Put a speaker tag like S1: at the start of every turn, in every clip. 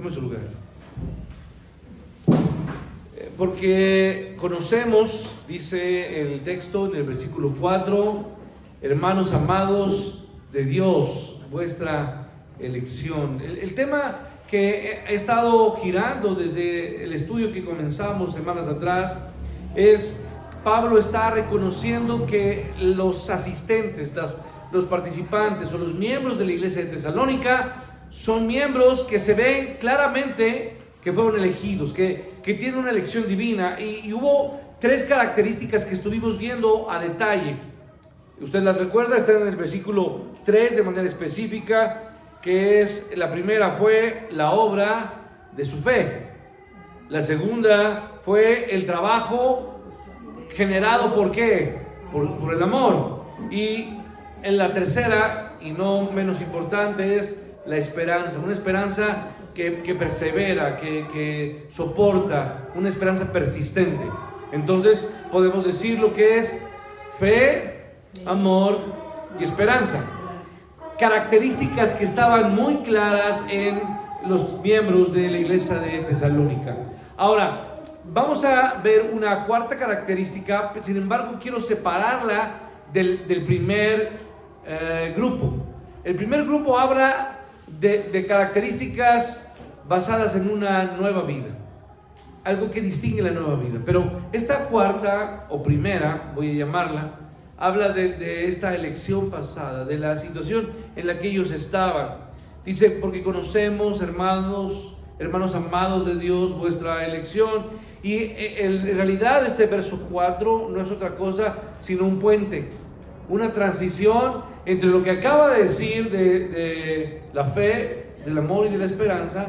S1: Tome su lugar. Porque conocemos, dice el texto en el versículo 4, hermanos amados de Dios, vuestra elección. El tema que he estado girando desde el estudio que comenzamos semanas atrás es: Pablo está reconociendo que los asistentes, los participantes o los miembros de la iglesia de Tesalónica son miembros que se ven claramente que fueron elegidos, que tienen una elección divina, y hubo tres características que estuvimos viendo a detalle. Usted las recuerda, están en el versículo 3 de manera específica, que es: la primera fue la obra de su fe, la segunda fue el trabajo generado ¿por qué? Por el amor, y en la tercera, y no menos importante, es la esperanza, una esperanza que persevera, que soporta, una esperanza persistente. Entonces podemos decir lo que es fe, amor y esperanza, características que estaban muy claras en los miembros de la iglesia de Tesalónica. Ahora vamos a ver una cuarta característica, sin embargo quiero separarla del primer grupo. El primer grupo habla de características basadas en una nueva vida, algo que distingue la nueva vida. Pero esta cuarta o primera, voy a llamarla, habla de esta elección pasada, de la situación en la que ellos estaban. Dice: porque conocemos, hermanos amados de Dios, vuestra elección. Y en realidad este verso 4 no es otra cosa sino un puente, una transición entre lo que acaba de decir de la fe, del amor y de la esperanza,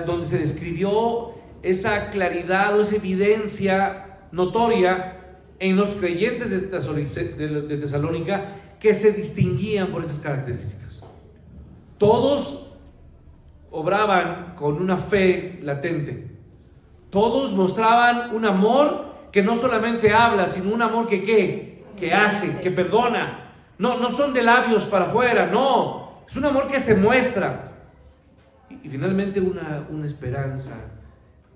S1: donde se describió esa claridad o esa evidencia notoria en los creyentes de Tesalónica, que se distinguían por esas características. Todos obraban con una fe latente, todos mostraban un amor que no solamente habla, sino un amor que hace, que perdona. No son de labios para afuera, no, es un amor que se muestra. Y finalmente una esperanza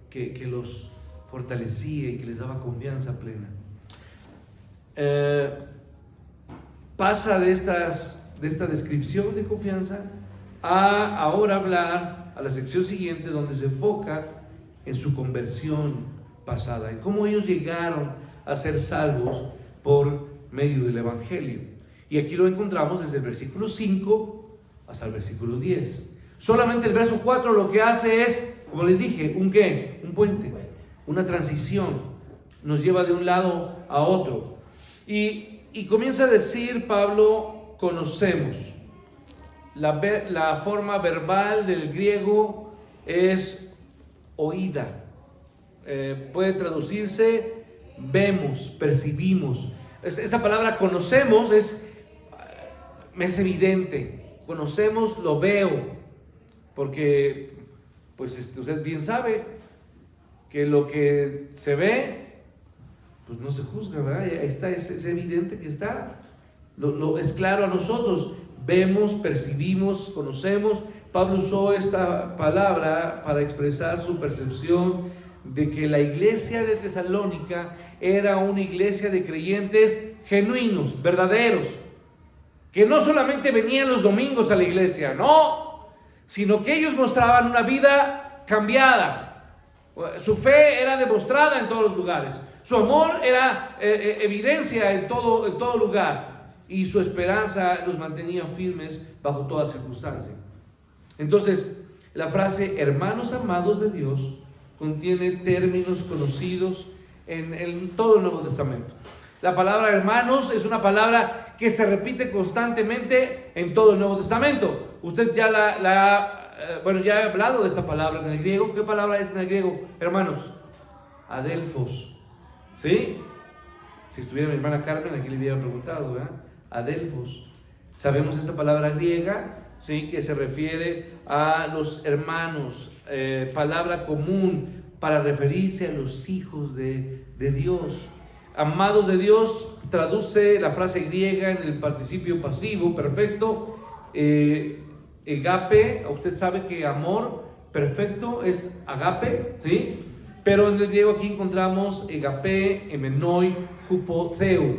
S1: que los fortalecía y que les daba confianza plena. Pasa de esta descripción de confianza a ahora hablar a la sección siguiente, donde se enfoca en su conversión pasada, en cómo ellos llegaron a ser salvos por medio del Evangelio. Y aquí lo encontramos desde el versículo 5 hasta el versículo 10. Solamente el verso 4 lo que hace es, como les dije, un puente, una transición. Nos lleva de un lado a otro. Y comienza a decir Pablo: conocemos. La forma verbal del griego es oída. Puede traducirse vemos, percibimos. Esta palabra conocemos es evidente. Conocemos, lo veo, porque pues usted bien sabe que lo que se ve pues no se juzga, ¿verdad? Es evidente que está, es claro a nosotros. Vemos, percibimos, conocemos. Pablo usó esta palabra para expresar su percepción de que la iglesia de Tesalónica era una iglesia de creyentes genuinos, verdaderos, que no solamente venían los domingos a la iglesia, no, sino que ellos mostraban una vida cambiada. Su fe era demostrada en todos los lugares, su amor era evidencia en todo lugar, y su esperanza los mantenía firmes bajo toda circunstancia. Entonces, la frase hermanos amados de Dios contiene términos conocidos en todo el Nuevo Testamento. La palabra hermanos es una palabra que se repite constantemente en todo el Nuevo Testamento. Usted ya ya he hablado de esta palabra en el griego. ¿Qué palabra es en el griego, hermanos? Adelphos. ¿Sí? Si estuviera mi hermana Carmen, aquí le hubiera preguntado, ¿verdad? Adelphos. Sabemos esta palabra griega, ¿sí?, que se refiere a los hermanos, palabra común para referirse a los hijos de Dios. Amados de Dios traduce la frase griega en el participio pasivo perfecto, agape. Usted sabe que amor perfecto es agape, ¿sí? Pero en el griego aquí encontramos agape, emenoi, hupo, theu.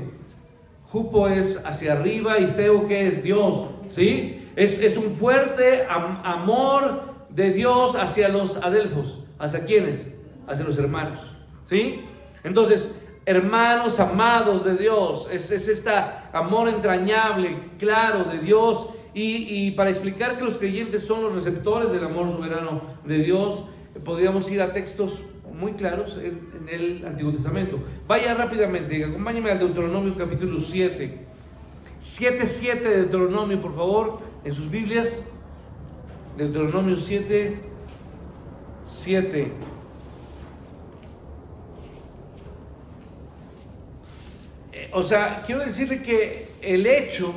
S1: Hupo es hacia arriba y theu, ¿qué es? Dios, ¿sí? Es un fuerte amor de Dios hacia los adelfos. ¿Hacia quiénes? Hacia los hermanos, ¿sí? Entonces, hermanos amados de Dios, es este amor entrañable, claro, de Dios. Y para explicar que los creyentes son los receptores del amor soberano de Dios, podríamos ir a textos muy claros en el Antiguo Testamento. Vaya rápidamente, acompáñenme al Deuteronomio capítulo 7. 7:7 de Deuteronomio, por favor, en sus Biblias. Deuteronomio 7:7. O sea, quiero decirle que el hecho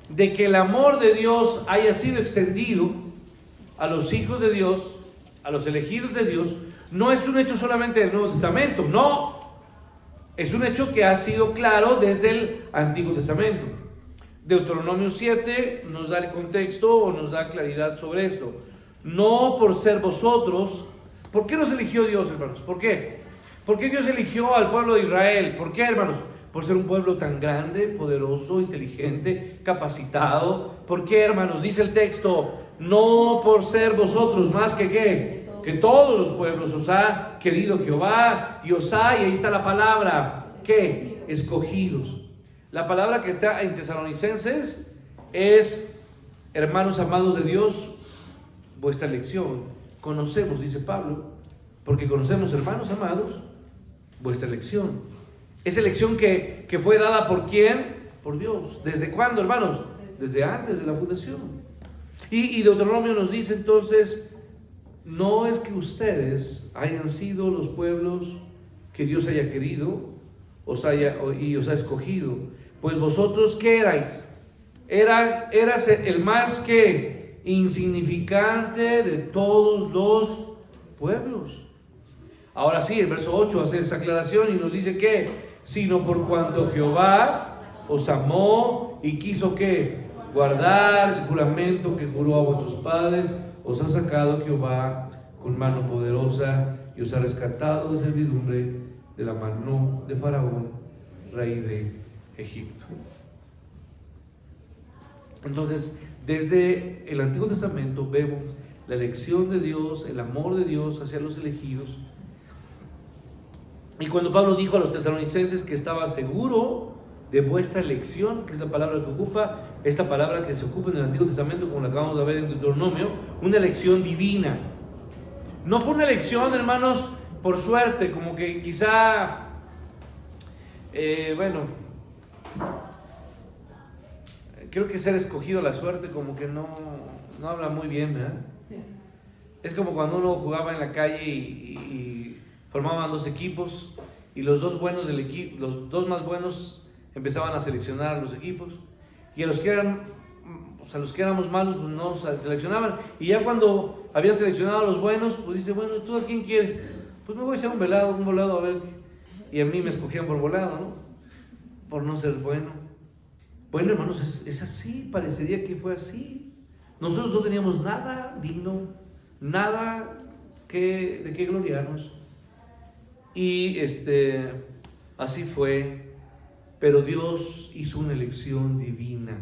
S1: de que el amor de Dios haya sido extendido a los hijos de Dios, a los elegidos de Dios, no es un hecho solamente del Nuevo Testamento, no, es un hecho que ha sido claro desde el Antiguo Testamento. Deuteronomio 7 nos da el contexto o nos da claridad sobre esto. No por ser vosotros. ¿Por qué nos eligió Dios, hermanos? ¿Por qué? ¿Por qué Dios eligió al pueblo de Israel? ¿Por qué, hermanos? Por ser un pueblo tan grande, poderoso, inteligente, capacitado. ¿Por qué, hermanos? Dice el texto, no por ser vosotros más que ¿qué? Que todos los pueblos os ha querido Jehová y os ha, y ahí está la palabra, ¿qué? Escogidos. La palabra que está en Tesalonicenses es, hermanos amados de Dios, vuestra elección. Conocemos, dice Pablo, porque conocemos, hermanos amados, vuestra elección. Esa elección que fue dada ¿por quién? Por Dios. ¿Desde cuándo, hermanos? Desde antes de la fundación. Y Deuteronomio nos dice entonces, no es que ustedes hayan sido los pueblos que Dios haya querido y os ha escogido, pues vosotros ¿qué erais? Eras el más que insignificante de todos los pueblos. Ahora sí, el verso 8 hace esa aclaración y nos dice que, sino por cuanto Jehová os amó y quiso que guardar el juramento que juró a vuestros padres, os ha sacado Jehová con mano poderosa y os ha rescatado de servidumbre de la mano de Faraón, rey de Egipto. Entonces, desde el Antiguo Testamento vemos la elección de Dios, el amor de Dios hacia los elegidos. Y cuando Pablo dijo a los tesalonicenses que estaba seguro de vuestra elección, que es la palabra que ocupa, esta palabra que se ocupa en el Antiguo Testamento, como la acabamos de ver en Deuteronomio, una elección divina. No fue una elección, hermanos, por suerte, como que quizá, creo que ser escogido a la suerte como que no habla muy bien, ¿verdad? Es como cuando uno jugaba en la calle y formaban dos equipos y los dos buenos del equipo, los dos más buenos empezaban a seleccionar a los equipos y a los que éramos malos pues no seleccionaban, y ya cuando habían seleccionado a los buenos pues dice, bueno, ¿tú a quién quieres? Pues me voy a echar un volado a ver, y a mí me escogían por volado, ¿no? Por no ser bueno. Bueno, hermanos, es así, parecería que fue así. Nosotros no teníamos nada digno, nada de qué gloriarnos. Y así fue, pero Dios hizo una elección divina,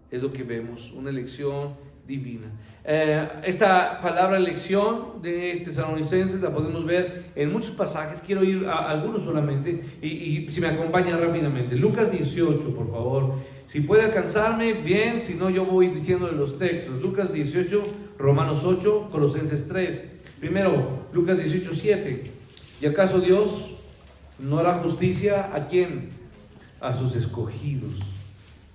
S1: es lo que vemos, una elección divina. Esta palabra elección de Tesalonicenses la podemos ver en muchos pasajes, quiero ir a algunos solamente, y si me acompañan rápidamente, Lucas 18, por favor, si puede alcanzarme, bien, si no yo voy diciéndole los textos, Lucas 18, Romanos 8, Colosenses 3, primero, Lucas 18, 7, ¿y acaso Dios no hará justicia a quién? A sus escogidos,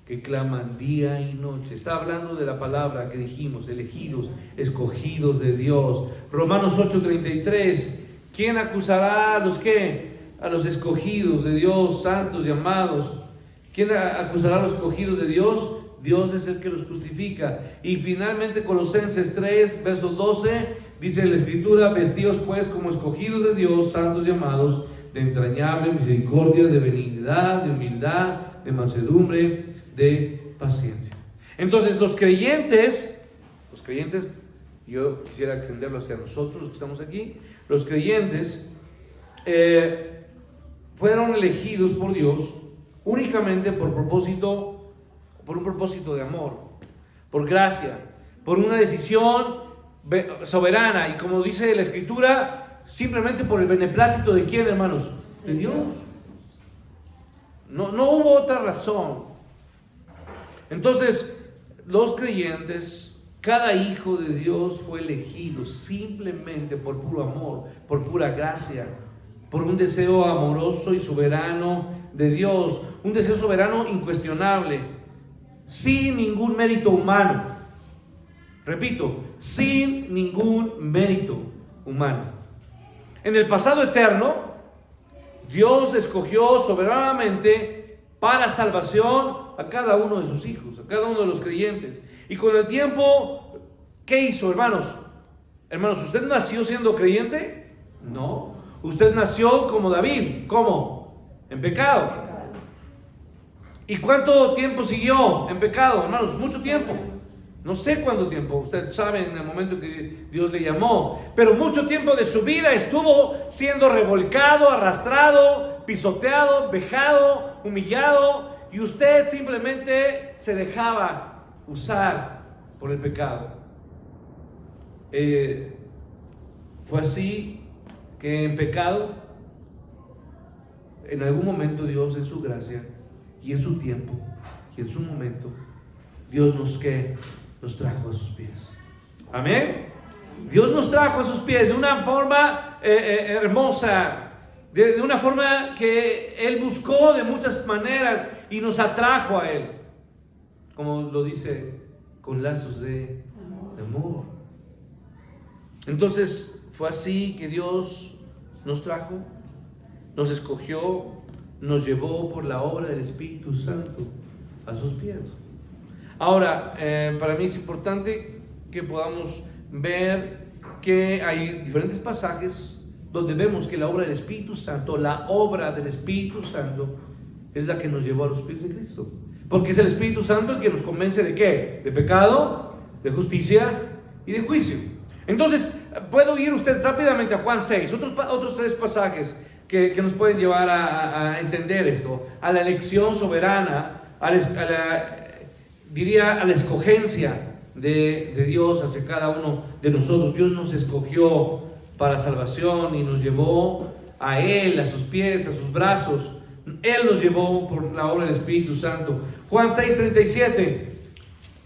S1: que claman día y noche. Está hablando de la palabra que dijimos, elegidos, escogidos de Dios. Romanos 8:33, ¿quién acusará a los qué? A los escogidos de Dios, santos y amados. ¿Quién acusará a los escogidos de Dios? Dios es el que los justifica. Y finalmente Colosenses 3, verso 12, dice la Escritura, vestíos pues como escogidos de Dios, santos y amados, de entrañable misericordia, de benignidad, de humildad, de mansedumbre, de paciencia. Entonces los creyentes yo quisiera extenderlo hacia nosotros que estamos aquí. Los creyentes fueron elegidos por Dios únicamente por un propósito de amor, por gracia, por una decisión soberana, y como dice la Escritura, simplemente por el beneplácito de ¿quién, hermanos? De Dios. No hubo otra razón. Entonces, los creyentes, cada hijo de Dios fue elegido simplemente por puro amor, por pura gracia, por un deseo amoroso y soberano de Dios, un deseo soberano incuestionable, sin ningún mérito humano. Repito, sin ningún mérito humano. En el pasado eterno, Dios escogió soberanamente para salvación a cada uno de sus hijos, a cada uno de los creyentes. Y con el tiempo, ¿qué hizo, hermanos? Hermanos, ¿usted nació siendo creyente? No. Usted nació como David. ¿Cómo? En pecado. ¿Y cuánto tiempo siguió en pecado, hermanos? Mucho tiempo. No sé cuánto tiempo. Usted sabe en el momento que Dios le llamó. Pero mucho tiempo de su vida estuvo siendo revolcado, arrastrado, pisoteado, vejado, humillado. Y usted simplemente se dejaba usar por el pecado. Fue así que en pecado, en algún momento Dios en su gracia y en su tiempo y en su momento, Dios nos trajo a sus pies. Amén. Dios nos trajo a sus pies de una forma hermosa, de una forma que Él buscó de muchas maneras y nos atrajo a Él, como lo dice, con lazos de amor. Entonces fue así que Dios nos trajo, nos escogió, nos llevó por la obra del Espíritu Santo a sus pies. Ahora, para mí es importante que podamos ver que hay diferentes pasajes donde vemos que la obra del Espíritu Santo, es la que nos llevó a los pies de Cristo. Porque es el Espíritu Santo el que nos convence ¿de qué? De pecado, de justicia y de juicio. Entonces, puedo ir usted rápidamente a Juan 6, otros tres pasajes que nos pueden llevar a entender esto, a la elección soberana, a la escogencia de Dios hacia cada uno de nosotros. Dios nos escogió para salvación y nos llevó a Él, a sus pies, a sus brazos. Él nos llevó por la obra del Espíritu Santo. Juan 6:37,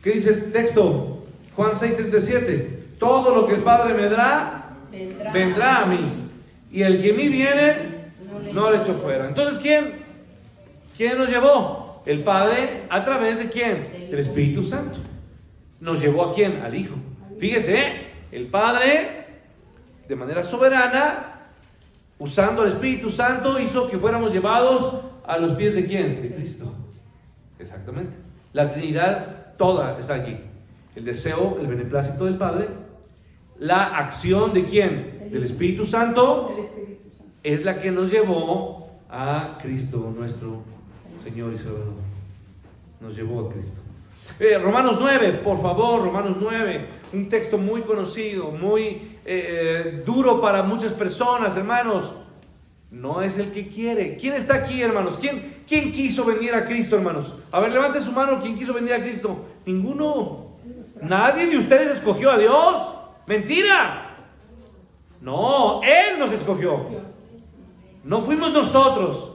S1: ¿qué dice el texto? Juan 6:37, todo lo que el Padre me dará, vendrá a mí, y el que a mí viene, no le echo fuera. Entonces, ¿quién nos llevó? El Padre, ¿a través de quién? El Espíritu Santo. ¿Nos llevó a quién? Al Hijo. Fíjese, el Padre, de manera soberana, usando el Espíritu Santo, hizo que fuéramos llevados a los pies de quién? De Cristo. Exactamente. La Trinidad toda está aquí. El deseo, el beneplácito del Padre, la acción de quién? Del Espíritu Santo, es la que nos llevó a Cristo, nuestro Señor y Salvador. Nos llevó a Cristo. Romanos 9, por favor, Romanos 9, un texto muy conocido, muy duro para muchas personas, hermanos. No es el que quiere. ¿Quién está aquí, hermanos? ¿Quién quiso venir a Cristo, hermanos? A ver, levante su mano. ¿Quién quiso venir a Cristo? Ninguno. Nadie de ustedes escogió a Dios. Mentira. No, Él nos escogió. No fuimos nosotros.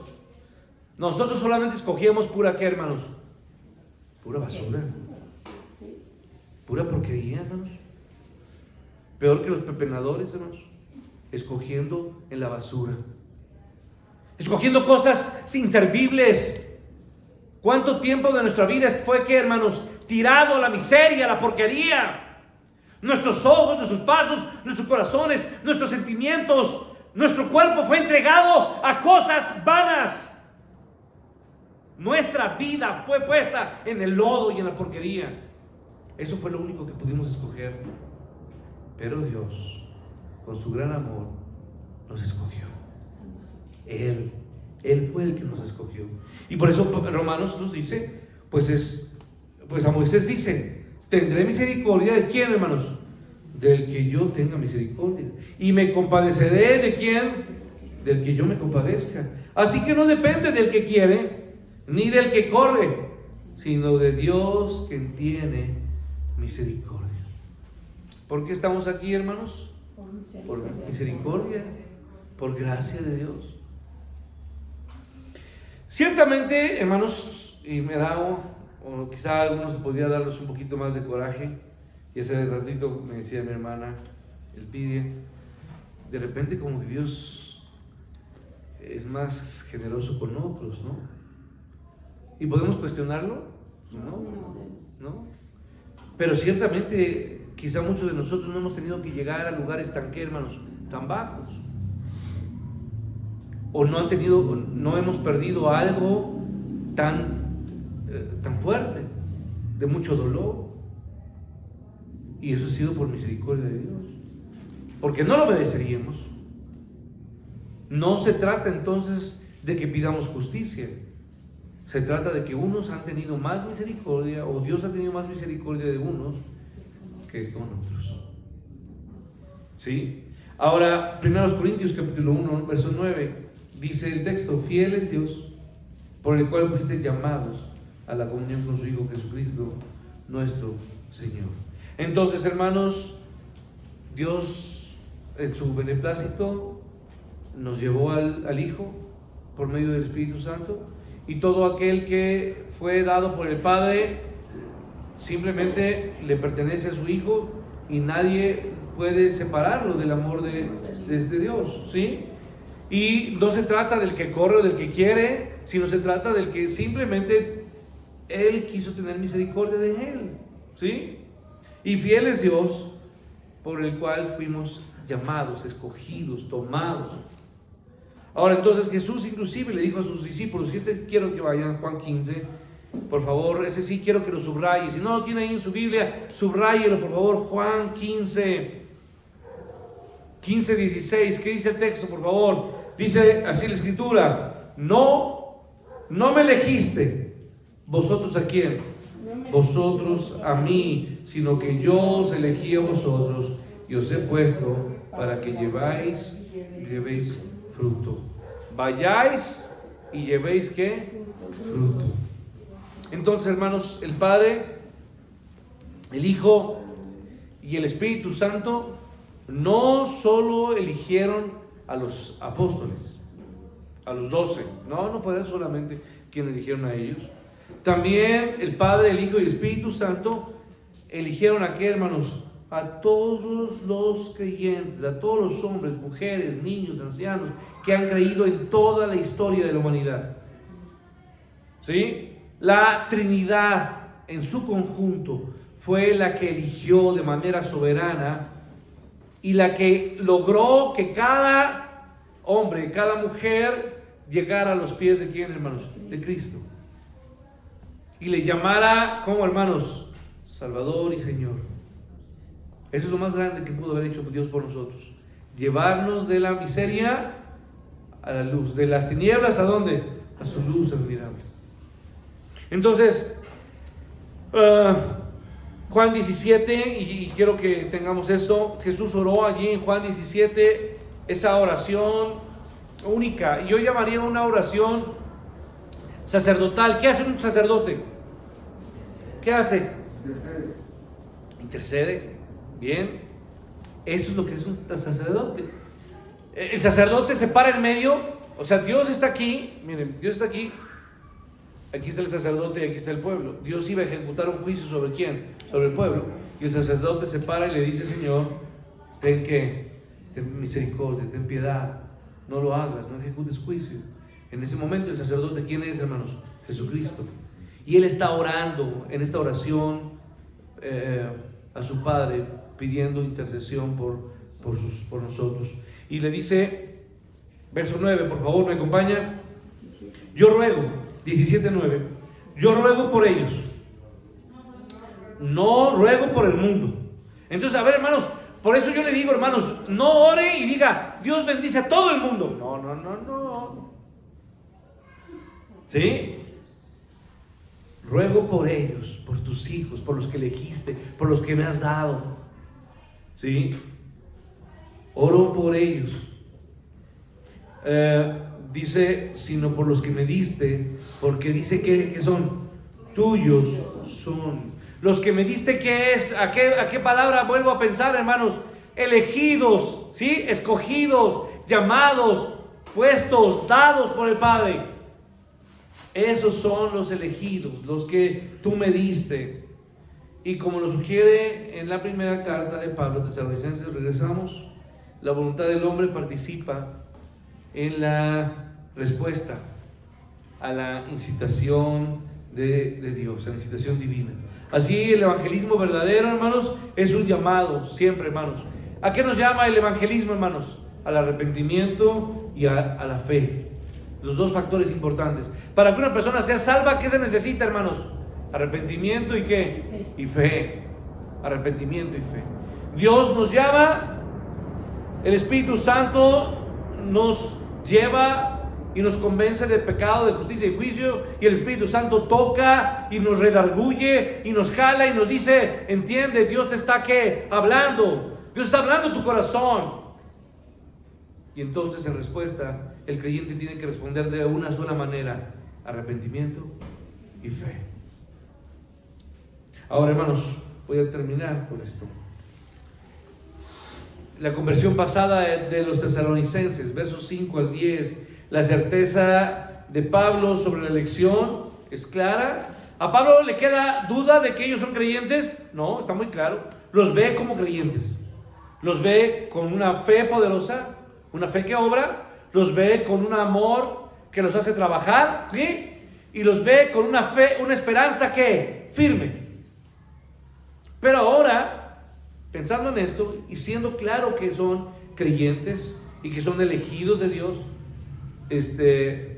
S1: Nosotros solamente escogíamos pura, ¿qué, hermanos? Pura basura. Pura porquería, hermanos. Peor que los pepenadores, hermanos. Escogiendo en la basura. Escogiendo cosas inservibles. ¿Cuánto tiempo de nuestra vida fue, ¿qué, hermanos? Tirado a la miseria, a la porquería. Nuestros ojos, nuestros pasos, nuestros corazones, nuestros sentimientos, nuestro cuerpo fue entregado a cosas vanas. Nuestra vida fue puesta en el lodo y en la porquería. Eso fue lo único que pudimos escoger. Pero Dios, con su gran amor, nos escogió. Él fue el que nos escogió. Y por eso Romanos nos dice, pues a Moisés dice, tendré misericordia de quién, hermanos? del que yo tenga misericordia. Y me compadeceré de quién, del que yo me compadezca. Así que no depende del que quiere, ni del que corre, sino de Dios que tiene misericordia. ¿Por qué estamos aquí, hermanos? Por misericordia, por gracia de Dios. Ciertamente, hermanos, y me da, o quizá a algunos podría darles un poquito más de coraje, y ese ratito me decía mi hermana Elpidia, de repente como que Dios es más generoso con otros, ¿no? ¿Y podemos cuestionarlo? No. Pero ciertamente, quizá muchos de nosotros no hemos tenido que llegar a lugares tan, ¿qué, hermanos? Tan bajos. O no hemos perdido algo tan fuerte, de mucho dolor. Y eso ha sido por misericordia de Dios, porque no lo mereceríamos. No se trata entonces de que pidamos justicia. Se trata de que unos han tenido más misericordia, o Dios ha tenido más misericordia de unos que con otros. ¿Sí? Ahora, 1 Corintios capítulo 1, verso 9, dice el texto: fiel es Dios, por el cual fuiste llamados a la comunión con su Hijo Jesucristo, nuestro Señor. Entonces, hermanos, Dios en su beneplácito nos llevó al Hijo por medio del Espíritu Santo, y todo aquel que fue dado por el Padre simplemente le pertenece a su Hijo, y nadie puede separarlo del amor de Dios, ¿sí? Y no se trata del que corre o del que quiere, sino se trata del que simplemente Él quiso tener misericordia de él, ¿sí? Y fiel es Dios, por el cual fuimos llamados, escogidos, tomados. Ahora, entonces Jesús inclusive le dijo a sus discípulos, y quiero que vayan, Juan 15, por favor, ese sí quiero que lo subraye. Si no lo tiene ahí en su Biblia, subráyelo, por favor. Juan 15, 16, ¿qué dice el texto, por favor? Dice así la Escritura: no me elegiste, ¿vosotros a quién? Vosotros a mí, sino que yo os elegí a vosotros y os he puesto para que llevéis fruto. Vayáis y llevéis ¿qué? Fruto. Entonces, hermanos, el Padre, el Hijo y el Espíritu Santo no solo eligieron a los apóstoles, a los 12, no fueron solamente quienes eligieron a ellos. También el Padre, el Hijo y el Espíritu Santo eligieron a qué, hermanos, a todos los creyentes, a todos los hombres, mujeres, niños, ancianos que han creído en toda la historia de la humanidad. ¿Sí? La Trinidad en su conjunto fue la que eligió de manera soberana y la que logró que cada hombre, cada mujer llegara a los pies de ¿quién, hermanos? De Cristo. Y le llamara, ¿cómo, hermanos? Salvador y Señor. Eso es lo más grande que pudo haber hecho Dios por nosotros. Llevarnos de la miseria a la luz, de las tinieblas ¿a dónde? A su luz admirable. Entonces, Juan 17, y quiero que tengamos esto. Jesús oró allí en Juan 17, esa oración única, y yo llamaría una oración sacerdotal. ¿Qué hace un sacerdote? ¿Qué hace? Intercede. Bien. Eso es lo que es un sacerdote. El sacerdote se para en medio. O sea, Dios está aquí. Miren, Dios está aquí. Aquí está el sacerdote y aquí está el pueblo. Dios iba a ejecutar un juicio ¿sobre quién? Sobre el pueblo. Y el sacerdote se para y le dice: Señor, ten misericordia, ten piedad. No lo hagas, no ejecutes juicio. En ese momento el sacerdote, ¿quién es, hermanos? Jesucristo. Y él está orando en esta oración a su Padre, pidiendo intercesión por nosotros. Y le dice, verso 9, por favor, ¿me acompaña? Yo ruego, 17:9, yo ruego por ellos, no ruego por el mundo. Entonces, a ver, hermanos, por eso yo le digo, hermanos, no ore y diga, Dios bendice a todo el mundo. No. ¿Sí? Ruego por ellos, por tus hijos, por los que elegiste, por los que me has dado. ¿sí? Oro por ellos. Dice, sino por los que me diste, porque dice que son tuyos son. Los que me diste, ¿qué es? ¿A qué palabra vuelvo a pensar, hermanos? Elegidos, ¿sí? Escogidos, llamados, puestos, dados por el Padre. Esos son los elegidos, los que tú me diste. Y como lo sugiere en la primera carta de Pablo a Tesalonicenses, regresamos, la voluntad del hombre participa en la respuesta a la incitación de Dios, a la incitación divina. Así el evangelismo verdadero, hermanos, es un llamado siempre, hermanos. ¿A qué nos llama el evangelismo, hermanos? Al arrepentimiento y a la fe. Los dos factores importantes. Para que una persona sea salva, ¿qué se necesita, hermanos? Arrepentimiento y ¿qué? Y fe. Arrepentimiento y fe. Dios nos llama, el Espíritu Santo nos lleva y nos convence del pecado, de justicia y juicio, y el Espíritu Santo toca y nos redarguye y nos jala y nos dice, entiende, Dios te está ¿qué? Hablando. Dios está hablando en tu corazón. Y entonces en respuesta, el creyente tiene que responder de una sola manera: arrepentimiento y fe. Ahora, hermanos, voy a terminar con esto. La conversión pasada de los tesalonicenses, versos 5 al 10, la certeza de Pablo sobre la elección es clara. ¿A Pablo le queda duda de que ellos son creyentes? No, está muy claro. Los ve como creyentes. Los ve con una fe poderosa, una fe que obra. Los ve con un amor que los hace trabajar, ¿sí? Y los ve con una fe, una esperanza que firme. Pero ahora, pensando en esto y siendo claro que son creyentes y que son elegidos de Dios,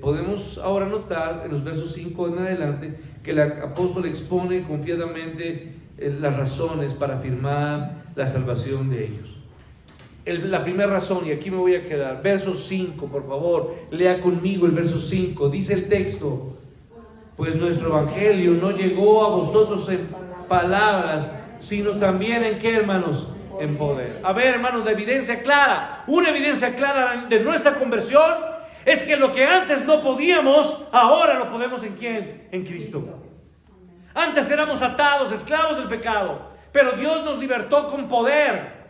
S1: podemos ahora notar en los versos 5 en adelante que el apóstol expone confiadamente las razones para afirmar la salvación de ellos. La primera razón, y aquí me voy a quedar, verso 5, por favor, lea conmigo el verso 5. Dice el texto: pues nuestro evangelio no llegó a vosotros en palabras, sino también en ¿qué, hermanos? En poder. A ver, hermanos, la evidencia clara, una evidencia clara de nuestra conversión es que lo que antes no podíamos, ahora lo podemos ¿en quién? En Cristo. Antes éramos atados, esclavos del pecado, pero Dios nos libertó con poder.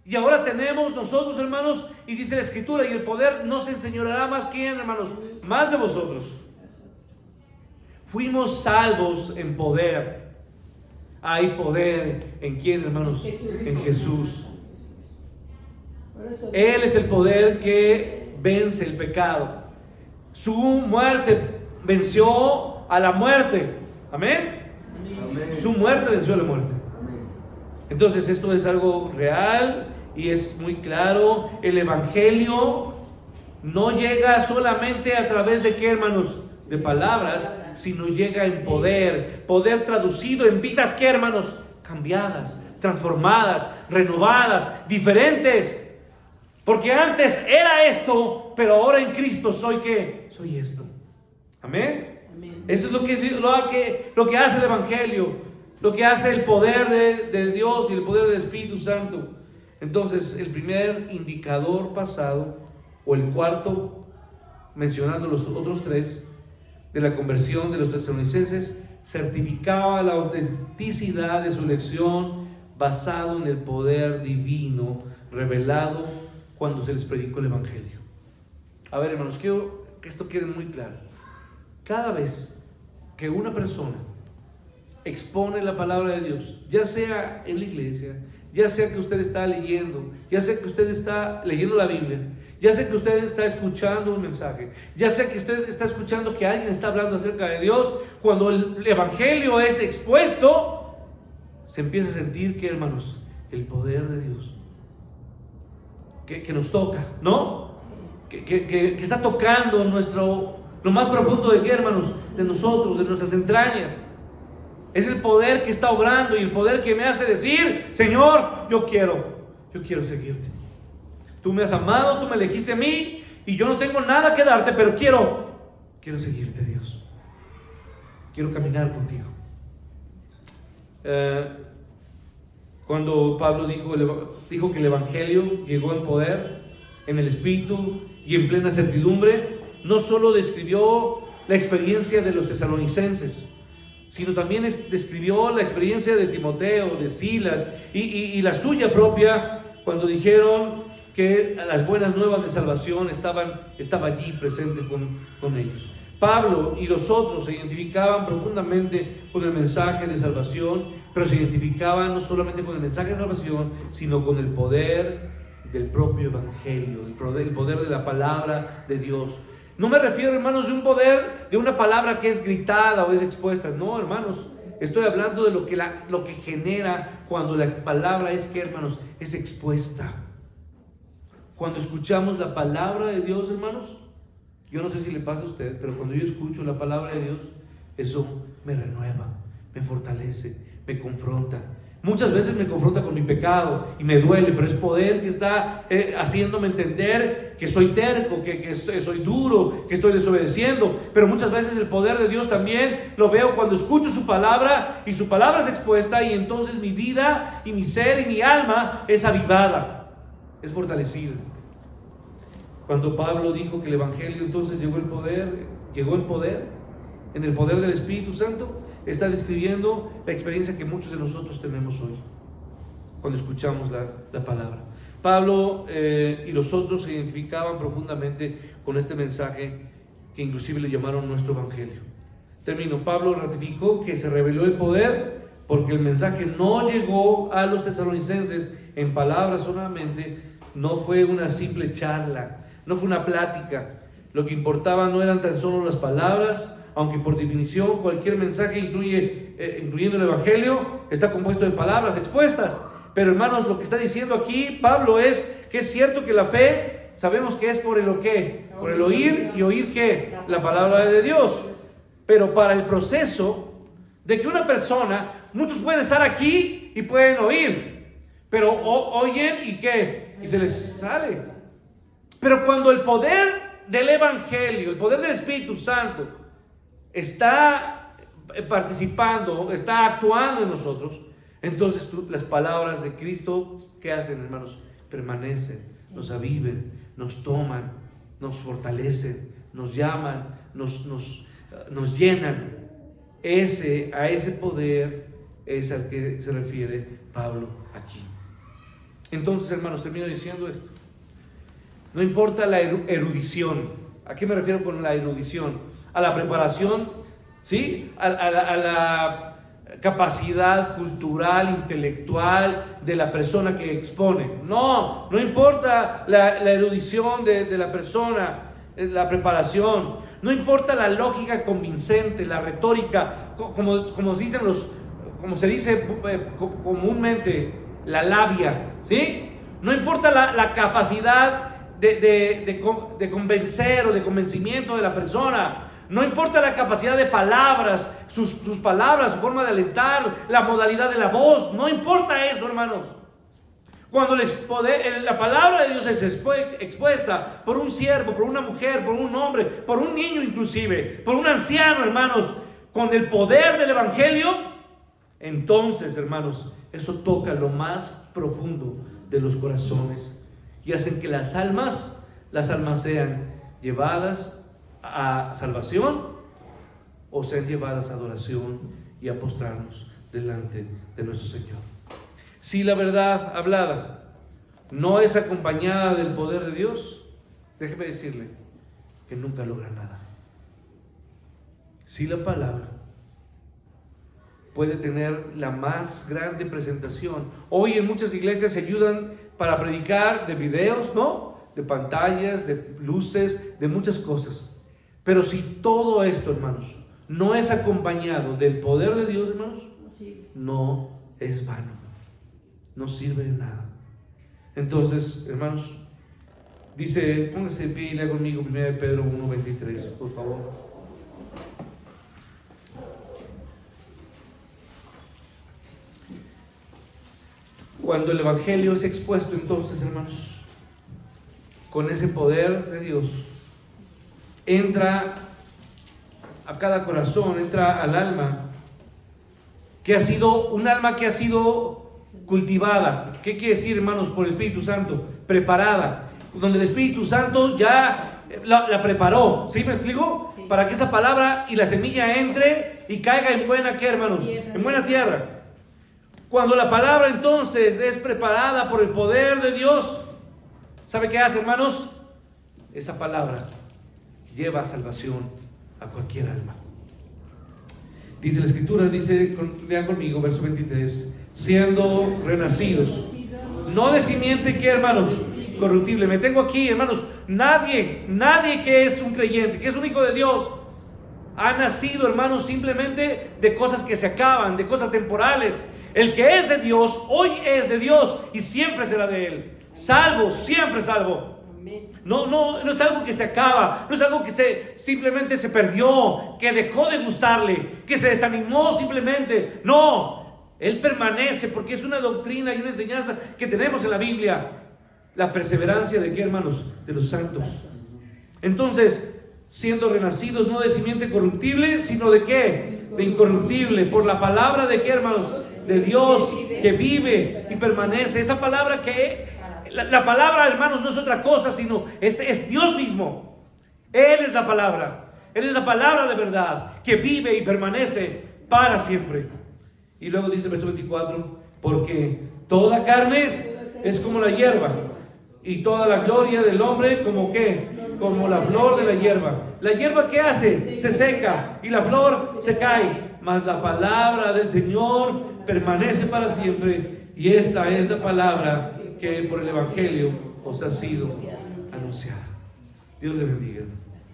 S1: Y ahora tenemos nosotros, hermanos, y dice la Escritura, y el poder no se enseñoreará más ¿quién, hermanos? Más de vosotros. Fuimos salvos en poder. Hay poder ¿en quién, hermanos? En Jesús. Él es el poder que vence el pecado. Su muerte venció a la muerte. Amén. Su muerte venció a la muerte. Entonces esto es algo real y es muy claro. El evangelio no llega solamente a través de ¿qué, hermanos? De palabras, sino llega en poder. Poder traducido en vidas ¿qué, hermanos? Cambiadas, transformadas, renovadas, diferentes. Porque antes era esto, pero ahora en Cristo soy ¿qué? Soy esto. Amén. Eso es lo que hace el evangelio. Lo que hace el poder de Dios y el poder del Espíritu Santo. Entonces, el primer indicador pasado, o el cuarto, mencionando los otros tres, de la conversión de los tesalonicenses, certificaba la autenticidad de su elección basado en el poder divino revelado cuando se les predicó el evangelio. A ver, hermanos, quiero que esto quede muy claro. Cada vez que una persona expone la palabra de Dios, ya sea en la iglesia, ya sea que usted está leyendo, ya sea que usted está leyendo la Biblia, ya sea que usted está escuchando un mensaje, ya sea que usted está escuchando que alguien está hablando acerca de Dios, cuando el evangelio es expuesto, se empieza a sentir que, hermanos, el poder de Dios que nos toca, ¿no? Que está tocando lo más profundo de qué, hermanos, de nosotros, de nuestras entrañas. Es el poder que está obrando y el poder que me hace decir: Señor, yo quiero seguirte. Tú me has amado, tú me elegiste a mí y yo no tengo nada que darte, pero quiero seguirte, Dios. Quiero caminar contigo. Cuando Pablo dijo que el Evangelio llegó en poder, en el Espíritu y en plena certidumbre, no solo describió la experiencia de los tesalonicenses, sino también describió la experiencia de Timoteo, de Silas y la suya propia, cuando dijeron que las buenas nuevas de salvación estaba allí presente con ellos. Pablo y los otros se identificaban profundamente con el mensaje de salvación, pero se identificaban no solamente con el mensaje de salvación, sino con el poder del propio Evangelio, el poder de la palabra de Dios. No me refiero, hermanos, de un poder, de una palabra que es gritada o es expuesta. No, hermanos, estoy hablando de lo que genera cuando la palabra es, ¿qué, hermanos? Es expuesta. Cuando escuchamos la palabra de Dios, hermanos, yo no sé si le pasa a usted, pero cuando yo escucho la palabra de Dios, eso me renueva, me fortalece, me confronta. Muchas veces me confronta con mi pecado y me duele, pero es poder que está haciéndome entender que soy terco, que soy duro, que estoy desobedeciendo. Pero muchas veces el poder de Dios también lo veo cuando escucho su palabra y su palabra es expuesta, y entonces mi vida y mi ser y mi alma es avivada, es fortalecida. Cuando Pablo dijo que el Evangelio entonces llegó en poder, en el poder del Espíritu Santo, está describiendo la experiencia que muchos de nosotros tenemos hoy cuando escuchamos la palabra. Pablo y los otros se identificaban profundamente con este mensaje que inclusive le llamaron nuestro Evangelio. Termino. Pablo ratificó que se reveló el poder porque el mensaje no llegó a los tesalonicenses en palabras solamente, no fue una simple charla, no fue una plática. Lo que importaba no eran tan solo las palabras, aunque por definición cualquier mensaje incluyendo el Evangelio, está compuesto de palabras expuestas. Pero hermanos, lo que está diciendo aquí Pablo es que es cierto que la fe, sabemos que es por el ¿qué? Por el oír, y oír ¿qué? La palabra de Dios. Pero para el proceso de que una persona, muchos pueden estar aquí y pueden oír, pero oyen y ¿qué? Y se les sale. Pero cuando el poder del Evangelio, el poder del Espíritu Santo está participando, está actuando en nosotros, entonces las palabras de Cristo, ¿qué hacen, hermanos? Permanecen, nos aviven, nos toman, nos fortalecen, nos llaman, nos llenan. A ese poder es al que se refiere Pablo aquí. Entonces, hermanos, termino diciendo esto. No importa la erudición. ¿A qué me refiero con la erudición? A la preparación, ¿sí? A la capacidad cultural, intelectual de la persona que expone. No importa la erudición de la persona, la preparación. No importa la lógica convincente, la retórica, como se dice comúnmente, la labia, ¿sí? No importa la capacidad de convencer o de convencimiento de la persona. No importa la capacidad de palabras, sus palabras, su forma de alentar, la modalidad de la voz. No importa eso, hermanos. Cuando la palabra de Dios es expuesta por un siervo, por una mujer, por un hombre, por un niño inclusive, por un anciano, hermanos, con el poder del Evangelio, entonces, hermanos, eso toca lo más profundo de los corazones y hacen que las almas sean llevadas a salvación o sean llevadas a adoración y a postrarnos delante de nuestro Señor. Si la verdad hablada no es acompañada del poder de Dios, déjeme decirle que nunca logra nada. Si la palabra puede tener la más grande presentación, hoy en muchas iglesias se ayudan para predicar de videos, ¿no? De pantallas, de luces, de muchas cosas. Pero si todo esto, hermanos, no es acompañado del poder de Dios, hermanos, no es vano, no sirve de nada. Entonces, hermanos, dice, póngase de pie y lea conmigo 1 Pedro 1:23, por favor. Cuando el Evangelio es expuesto, entonces, hermanos, con ese poder de Dios, entra a cada corazón, entra al alma, que ha sido un alma que ha sido cultivada. ¿Qué quiere decir, hermanos, por el Espíritu Santo? Preparada. Donde el Espíritu Santo ya la preparó. ¿Sí me explico?
S2: Sí.
S1: Para que esa palabra y la semilla entre y caiga en buena, ¿qué, hermanos?
S2: Tierra.
S1: En buena tierra. Cuando la palabra entonces es preparada por el poder de Dios, ¿sabe qué hace, hermanos? Esa palabra lleva salvación a cualquier alma. Dice la Escritura, vean conmigo, verso 23, siendo renacidos, no de simiente, ¿qué, hermanos? Corruptible. Me tengo aquí, hermanos, nadie que es un creyente, que es un hijo de Dios, ha nacido, hermanos, simplemente de cosas que se acaban, de cosas temporales. El que es de Dios, hoy es de Dios y siempre será de Él. Salvo, siempre salvo. No es algo que se acaba, no es algo que simplemente se perdió, que dejó de gustarle, que se desanimó simplemente. No, Él permanece, porque es una doctrina y una enseñanza que tenemos en la Biblia. La perseverancia de qué, hermanos? De los santos. Entonces, siendo renacidos no de simiente corruptible, sino de qué? De incorruptible, por la palabra de qué, hermanos? De Dios, que vive y permanece. Esa palabra la palabra, hermanos, no es otra cosa, sino es Dios mismo. Él es la palabra. Él es la palabra de verdad, que vive y permanece para siempre. Y luego dice el verso 24, porque toda carne es como la hierba, y toda la gloria del hombre como ¿qué? Como la flor de la hierba. ¿La hierba qué hace? Se seca y la flor se cae, mas la palabra del Señor permanece para siempre. Y esta es la palabra que por el Evangelio os ha sido anunciada. Dios le bendiga.